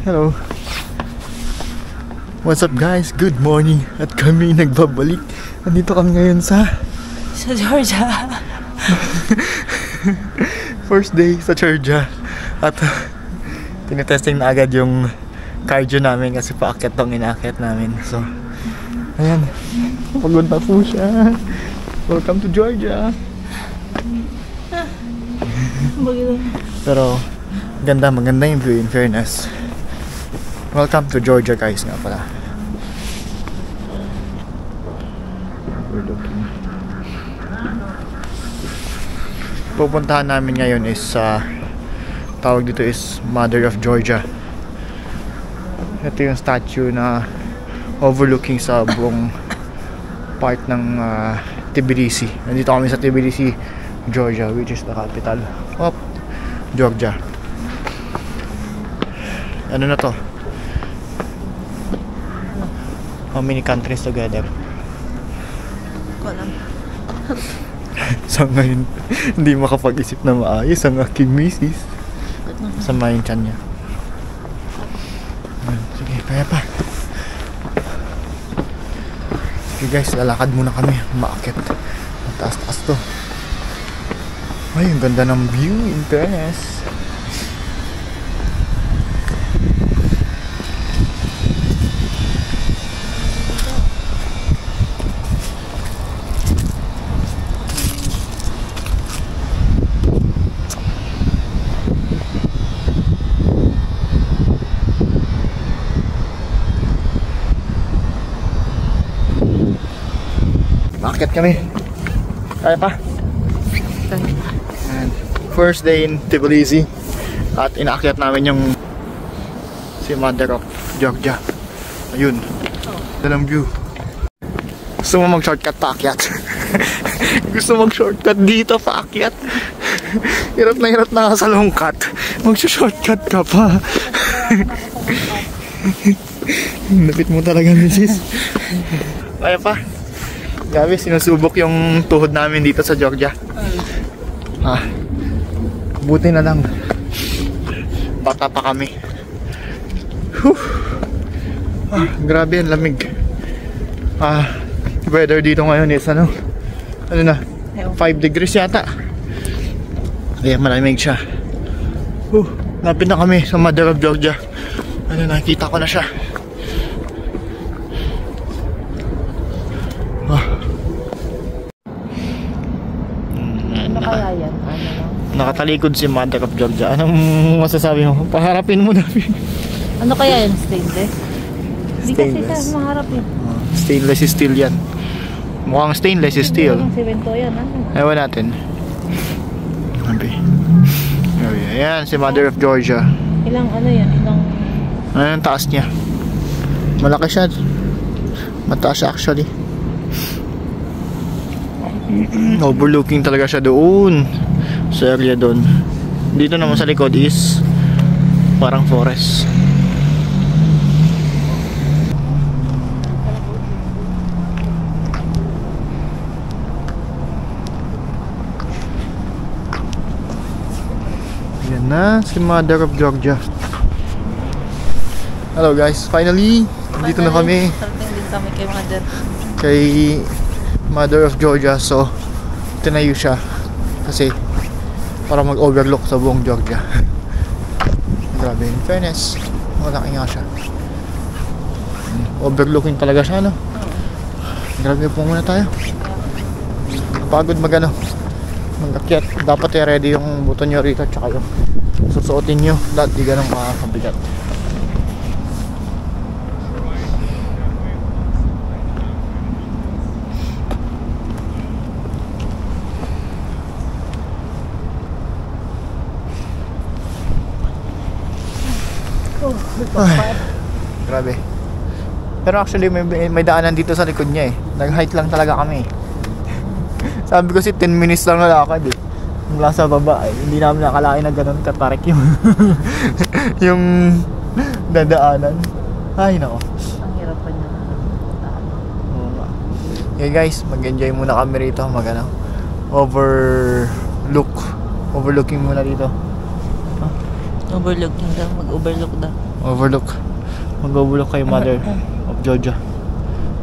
Hello. What's up guys? Good morning. At kami nagbabalik. Nandito kami ngayon sa Georgia. First day sa Georgia. At tinitesting na agad yung cardio namin kasi paakyat tong inakyat namin. So, ayan. Pagod na po siya. Welcome to Georgia. Pero maganda yung view in fairness. Welcome to Georgia guys nga pala. We're looking. Pupuntahan namin ngayon is tawag dito is Mother of Georgia. Ito yung statue na overlooking sa buong part ng Tbilisi. Nandito kami sa Tbilisi, Georgia, which is the capital of Georgia. Ano na to? How many countries together? Kolam. So ngayon, hindi makapag-isip na maayos ang aking misis. Sama yung tiyan niya. Sige, kaya pa. Okay guys, lalakad muna kami. Maakyat. Mataas-taas to. Ay, ang ganda ng view in fairness. Maakyat kami. Kaya pa. And first day in Tbilisi. At inaakyat namin yung si Mother of Georgia. Ayun. Ganang view. Gusto mo mag-shortcut paakyat? Gusto mag-shortcut dito paakyat? Hirap na sa lungkat. Mag-shortcut ka pa. Napit mo talaga, misis. Kaya pa. Grabe, sinusubok yung tuhod namin dito sa Georgia. Buti na lang bata pa kami. Grabe, ang lamig. Weather dito ngayon is ano na 5 degrees yata. Kaya malamig siya. Lapit na kami sa Mother of Georgia. Nakikita ko na siya. Nakatalikod si Mother of Georgia. Anong masasabi mo? Paharapin mo na. Ano kaya yan? Stainless? Hindi kasi sa maharap yun. Stainless steel yan. Mukhang stainless steel. Mukhang semento yan. Ewan natin. Ayan, si Mother of Georgia. Ilang ano yan? Ano yung taas niya? Malaki siya. Mataas siya actually. Overlooking talaga siya doon sa area doon. Dito naman sa likod is parang forest. Yan na si Mother of Georgia. Hello guys, finally dito na kami. Din kami kay Mother. Kay Mother of Georgia. So tinayo siya kasi para mag-overlook sa buong Georgia. Grabe, in fairness, malaki nga siya. Overlooking talaga siya, no? Grabe po muna tayo. Pagod mag-akyat. Dapat i-ready yung buto nyo rito tsaka yung susuotin nyo. Lahat di ganun makakabigat. Ay, grabe. Pero actually may daanan dito sa likod niya eh. Nag-hike lang talaga kami. Sabi ko 10 minutes lang nalakad eh. Mula sa baba eh. Hindi namin nakalain na ganun katarik yung yung dadaanan. Ay nako. Ang hirap pa niya. Okay guys, mag-enjoy muna kami rito. Overlooking muna dito. Overlooking daw. Mag-overlook daw. Overlook. Mag-overlook kay Mother of Georgia.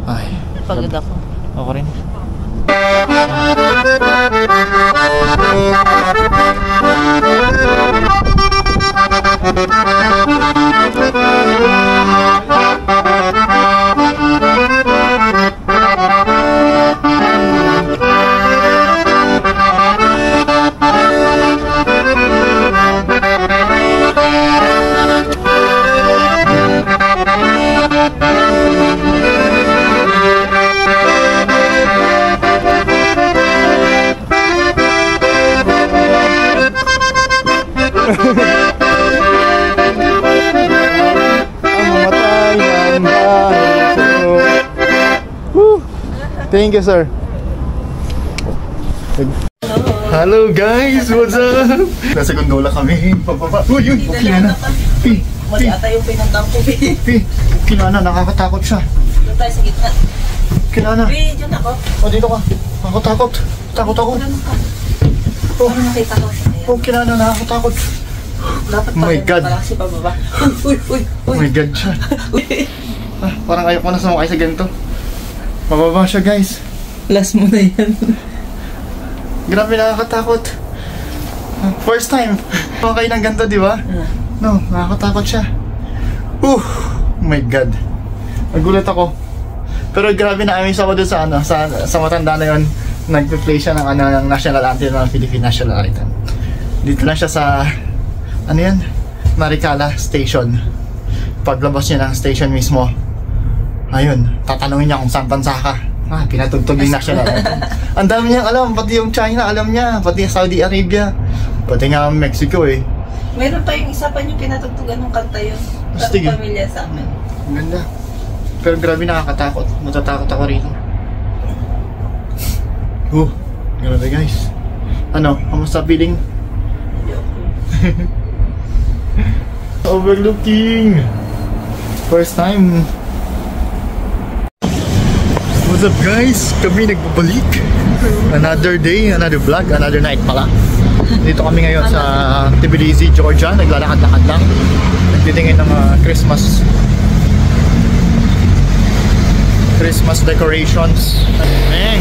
Ay. Pagod ako. Ako rin. Thank you, sir. Hello guys, what's up? Nasa gondola kami, pababa. Uy, Kilana. Mali ata yung pinagdang ko. Kilana, nakakatakot siya. Doon tayo sa gitna. Kilana. Diyan ako. O, dito ka. Nakakatakot. Takot ako. Ano nakita ko? Kilana, nakakatakot. Dapat Oh my God. pala kasi pababa. Uy. Oh my God siya. Parang ayoko na sumakay sa ganito. Pababa siya guys. Last mo na yan. Grabe, nakakatakot. First time. Okay ng ganito, di ba? No, nakakatakot siya. Oh my God. Nagulat ako. Pero grabe na-amaze ako doon sa sa matanda na yun. Nag-play siya ng ng national anthem ng Philippine National Anthem. Dito lang siya sa Marikala Station. Paglabas niya ng station mismo, ayun, tatanungin niya kung saan bansa ka. Pinatugtog yung national anthem. Ang dami niyang alam, pati yung China alam niya, pati Saudi Arabia, pati nga Mexico eh. Meron pa yung isa pa yung pinatugtugan ng kanta yun. Sa Astig. pamilya sa amin. Ang ganda. Pero grabe, nakakatakot. Matatakot ako rito. Grabe guys. Kamusta feeling? Overlooking. First time. What's up guys? Kami nagbabalik. Another day, another vlog, another night pala. Dito kami ngayon sa Tbilisi, Georgia. Naglalakad-lakad lang. Nagtitingin ng mga Christmas decorations. Ayan.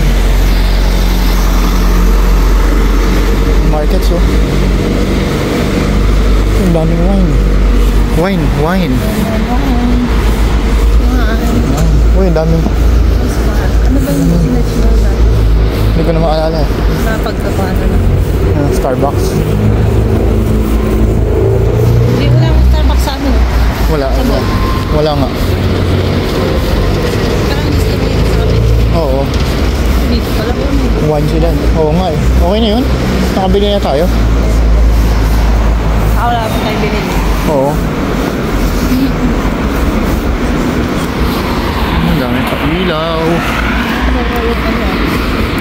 Markets oh. Ang daming wine. Wine. Uy, ang daming. Ano ba yung original na? Hindi ko na maalala. Napagkapaano na. Starbucks. Hindi, wala akong Starbucks sa ano. Wala nga. Parang gusto mo yun sa amin. Oo. Dito pala po. Wine sila. Oo nga eh. Okay na yun. Nakabili na tayo. Wala pa tayo binili. Oo. Ang dami pa ilaw.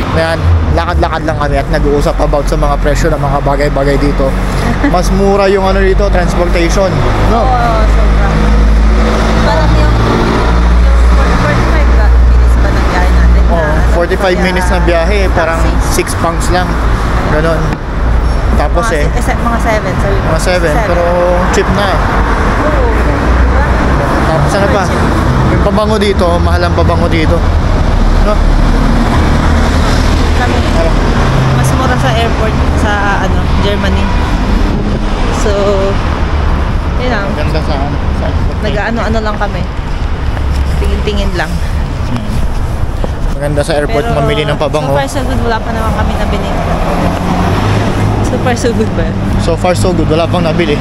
Ayan, lakad-lakad lang kami at nag-uusap about sa mga presyo ng mga bagay-bagay dito. Mas mura yung dito, transportation. No? Oo, sobra. Parang yung 45 minutes ba ng biyahe natin? Oo, 45 minutes na biyahe, parang 6 pounds lang. Ganon. Tapos mga 7, sabi mo. mga 7, pero cheap na. Oo. Tapos ano pa? Yung pabango dito, mahal ang pabango dito. No? Mas mura sa airport sa Germany. So, yun lang. Ganda sa Nag-ano lang kami. Tingin-tingin lang. Maganda sa airport mamili ng pabango. So far so good, wala pa naman kami nabili. So far so good ba? So far so good, wala pang nabili.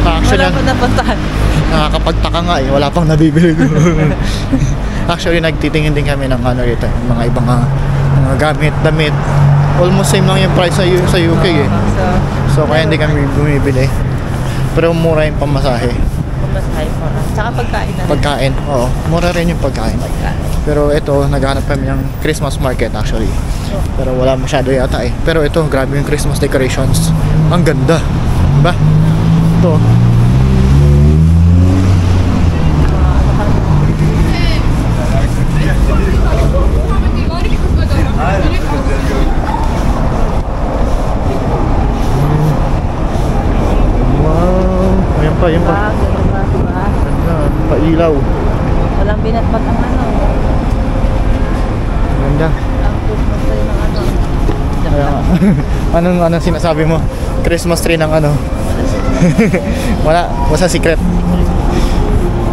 Actually, Wala pa napuntahan. nakakapagtaka nga eh, wala pang nabibili. Actually, nagtitingin din kami ng rito, mga ibang mga gamit, damit. Almost same lang yung price sa UK eh. So kaya hindi kami bumibili. Pero mura yung pamasahe. Pamasahe pa. Tsaka pagkain na rin. Pagkain, oo. Mura rin yung pagkain. Pero ito, naghanap kami ng Christmas market actually. Pero wala masyado yata eh. Pero ito, grabe yung Christmas decorations. Ang ganda. Diba? Ito. ilaw. Walang binatbat ang ano. Ganda. Ang Christmas tree ng ano. Kaya nga. Anong sinasabi mo? Christmas tree ng ano? Wala, basta secret.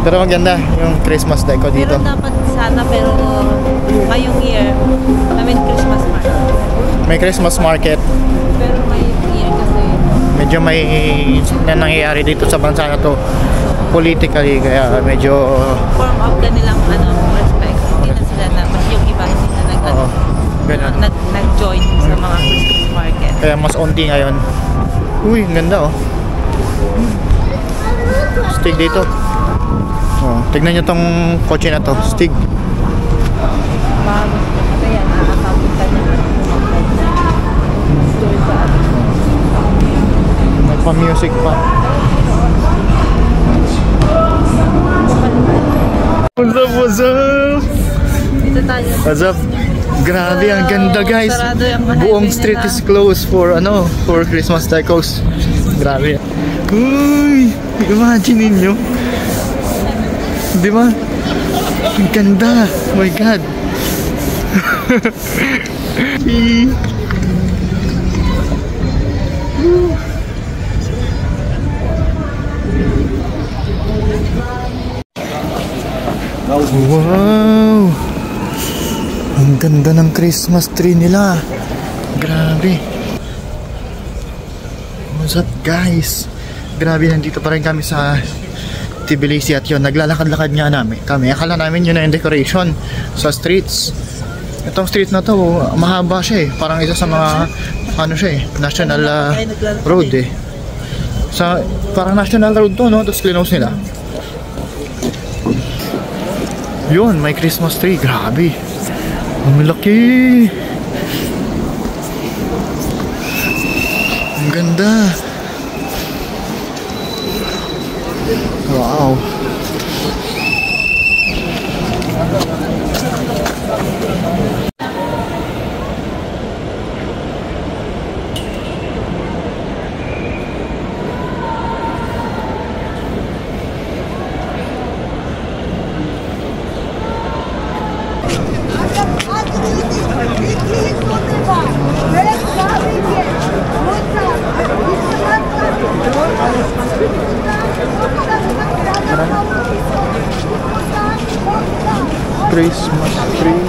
Pero maganda yung Christmas deco dito. Pero dapat sana, pero ngayong year, Christmas market. May Christmas market. Pero ngayong year kasi Medyo may nangyayari dito sa bansa na to politically, kaya medyo form of kanilang respect. Hindi na sila na, mas yung iba hindi na ganun. nag-join sa mga Christmas market. Kaya mas onti ngayon. Uy, ang ganda oh. Stig dito. Oh, tignan nyo tong kotse na to, Stig. Bago kaya nakakapit ka niya. Join sa May pa-music pa. What's up, what's up? Dito tayo. What's up? Grabe, ang ganda guys. Sarado yung highway Buong street nila. is closed for for Christmas decos. Grabe. Uy, imagine ninyo. Di ba? Ang ganda. Oh my God. Wow! Ang ganda ng Christmas tree nila. Grabe. What's up guys? Grabe, nandito pa rin kami sa Tbilisi at yun, naglalakad-lakad nga kami. Akala namin yun na yung decoration sa streets. Itong street na to, mahaba siya eh. Parang isa sa mga, national road eh. Parang national road to, no? Tapos close nila. Yun, may Christmas tree. Grabe. Ang laki. Ang ganda. Wow. Christmas tree.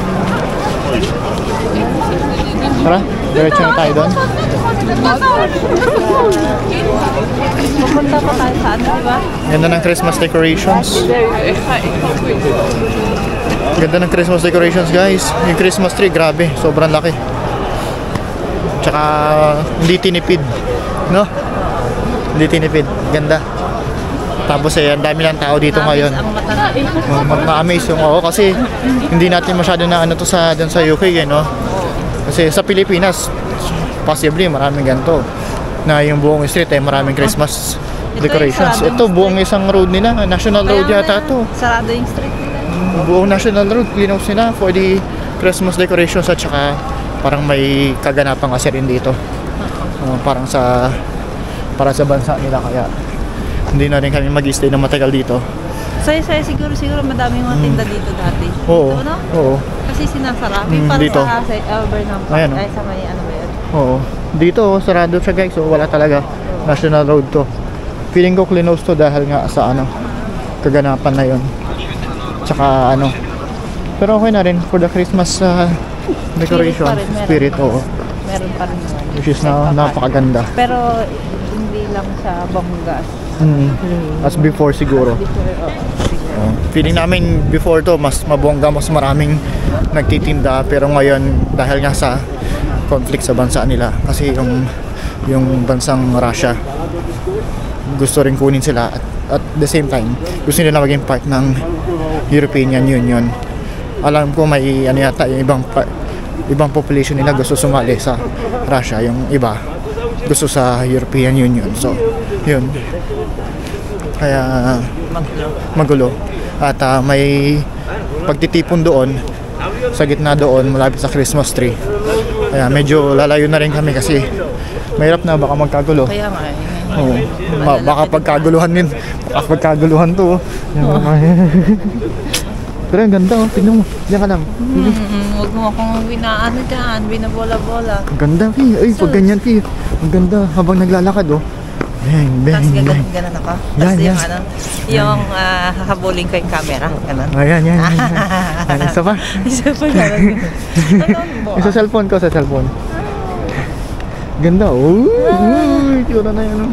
Tara, diretso na tayo doon. Pupunta pa tayo sa ano, diba? Ganda ng Christmas decorations. Ganda ng Christmas decorations guys. Yung Christmas tree, grabe, sobrang laki. Tsaka hindi tinipid, no? Hindi tinipid, ganda. Tapos ang dami ng tao dito ngayon. Ma-amaze yung kasi hindi natin masyado na to dun sa UK no? Kasi sa Pilipinas possibly maraming ganito na yung buong street maraming Christmas decorations. Ito buong isang road nila, national road yata to. Sarado yung street nila. Buong national road cleanups nila for the Christmas decorations at saka parang may kaganapan kasi rin dito. Para sa bansa nila, kaya hindi na rin kami mag-stay na matagal dito. Saya siguro madaming mga tinda dito dati. Oo. Dito, no? Oo. Kasi sinasara. Parang dito. sa Burnham Park. Ayan, Ay, sa may ano ba yun? Oo. Dito sarado siya guys. So wala talaga. National road to. Feeling ko close to dahil nga sa kaganapan na yun. Tsaka pero okay na rin for the Christmas decoration spirit. Oo. Meron pa rin naman. Which is napakaganda. Pero hindi lang sa bonggas. As before siguro. Feeling namin before to mas mabongga, mas maraming nagtitinda, pero ngayon dahil nga sa conflict sa bansa nila, kasi yung bansang Russia gusto rin kunin sila at the same time gusto nila maging part ng European Union. Alam ko may yata yung ibang population nila gusto sumali sa Russia, yung iba gusto sa European Union. So yun, kaya magulo at may pagtitipon doon sa gitna doon malapit sa Christmas tree, kaya medyo lalayo na rin kami kasi Mahirap na, baka magkagulo. Kaya nga eh. Oo. Baka pagkaguluhan din. Baka pagkaguluhan to. Pero ang ganda oh, tignan mo. Diyan ka lang. Huwag mo akong binaano dyan, binabola-bola. Ang ganda, Pi. Ay, pag ganyan, Pi. Ang ganda habang naglalakad oh. Bang, bang, Tapos bang. gano'n ako. Yan, Tapos yan. yung ano, yung hahabulin ko yung camera. Gano'n. Ayan, yan. Isa pa. Isa pa gano'n. Sa cellphone ko, sa cellphone. Ganda, oh. Uy, tura na yan oh.